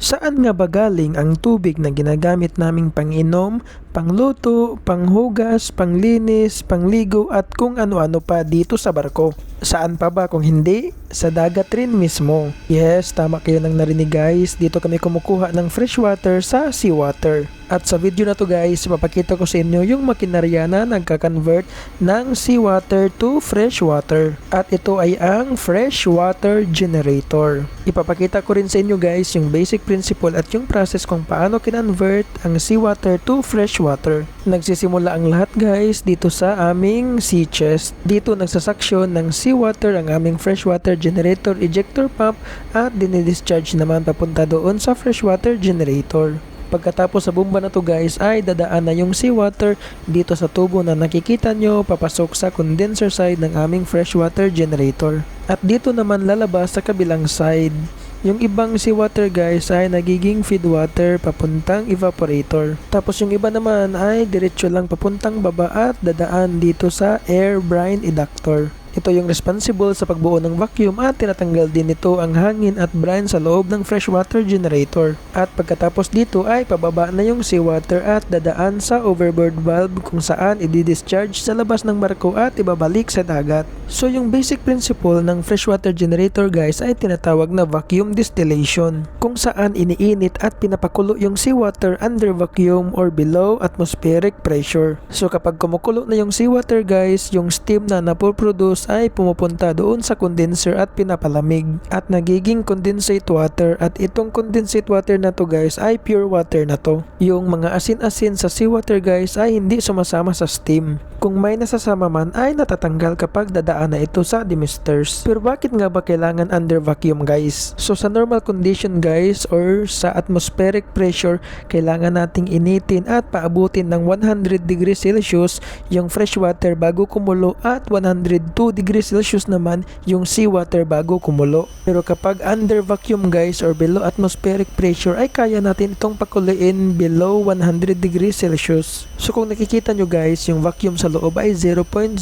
Saan nga ba galing ang tubig na ginagamit naming pang-inom, pangluto, panghugas, panglinis, pangligo at kung ano-ano pa dito sa barko? Saan pa ba kung hindi? Sa dagat rin mismo. Yes, tama kayo nang narinig guys. Dito kami kumukuha ng fresh water sa seawater. At sa video na to guys, ipapakita ko sa inyo yung makinarya na nagka-convert ng seawater to fresh water. At ito ay ang fresh water generator. Ipapakita ko rin sa inyo guys yung basic principle at yung process kung paano kinonvert ang seawater to fresh water. Nagsisimula ang lahat guys dito sa aming sea chest. Dito nagsasaksyon ng seawater ang aming freshwater generator ejector pump at dinidischarge naman papunta doon sa freshwater generator. Pagkatapos sa bomba na to guys ay dadaan na yung seawater dito sa tubo na nakikita nyo papasok sa condenser side ng aming freshwater generator. At dito naman lalabas sa kabilang side. Yung ibang seawater guys ay nagiging feedwater papuntang evaporator. Tapos yung iba naman ay diretso lang papuntang baba at dadaan dito sa air brine eductor. Ito yung responsible sa pagbuo ng vacuum at tinatanggal din nito ang hangin at brine sa loob ng freshwater generator. At pagkatapos dito ay pababa na yung seawater at dadaan sa overboard valve kung saan i-discharge sa labas ng barko at ibabalik sa dagat. So yung basic principle ng freshwater generator guys ay tinatawag na vacuum distillation kung saan iniinit at pinapakulo yung seawater under vacuum or below atmospheric pressure. So kapag kumukulo na yung seawater guys, yung steam na napoproduce ay pumupunta doon sa condenser at pinapalamig at nagiging condensate water at itong condensate water na to guys ay pure water na to. Yung mga asin-asin sa seawater guys ay hindi sumasama sa steam. Kung may nasasama man ay natatanggal kapag dadaan na ito sa demisters. Pero bakit nga ba kailangan under vacuum guys? So sa normal condition guys or sa atmospheric pressure kailangan nating initin at paabutin ng 100 degrees Celsius yung fresh water bago kumulo at 102 degrees Celsius naman yung seawater bago kumulo. Pero kapag under vacuum guys or below atmospheric pressure ay kaya natin itong pakuloyin below 100 degrees Celsius. So kung nakikita nyo guys yung vacuum sa loob ay 0.09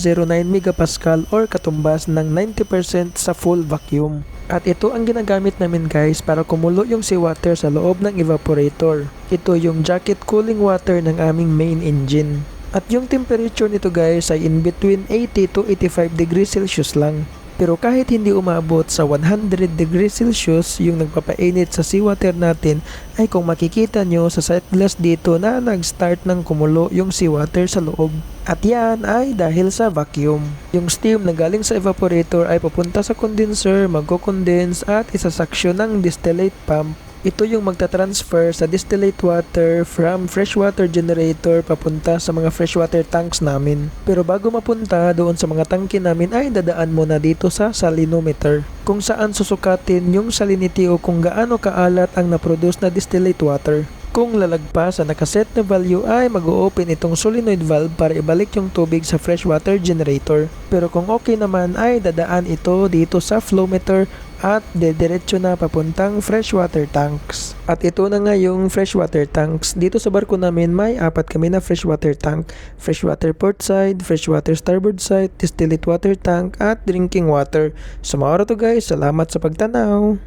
megapascal or katumbas ng 90% sa full vacuum. At ito ang ginagamit namin guys para kumulo yung seawater sa loob ng evaporator. Ito yung jacket cooling water ng aming main engine. At yung temperature nito guys ay in between 80 to 85 degrees Celsius lang. Pero kahit hindi umabot sa 100 degrees Celsius yung nagpapainit sa seawater natin ay kung makikita nyo sa sight glass dito na nag-start ng kumulo yung seawater sa loob. At yan ay dahil sa vacuum. Yung steam na galing sa evaporator ay pupunta sa condenser, magko-condense at isasaksyon ng distillate pump. Ito yung magta-transfer sa distillate water from freshwater generator papunta sa mga freshwater tanks namin. Pero bago mapunta doon sa mga tangke namin ay dadaan muna dito sa salinometer kung saan susukatin yung salinity o kung gaano kaalat ang na-produce na distillate water. Kung lalagpas sa nakaset na value ay mag-o-open itong solenoid valve para ibalik yung tubig sa freshwater generator. Pero kung okay naman ay dadaan ito dito sa flowmeter at dediretso na papuntang freshwater tanks. At ito na nga yung freshwater tanks. Dito sa barko namin may 4 kami na freshwater tank. Freshwater port side, freshwater starboard side, distillate water tank at drinking water. So mga to guys, salamat sa pagtanaw.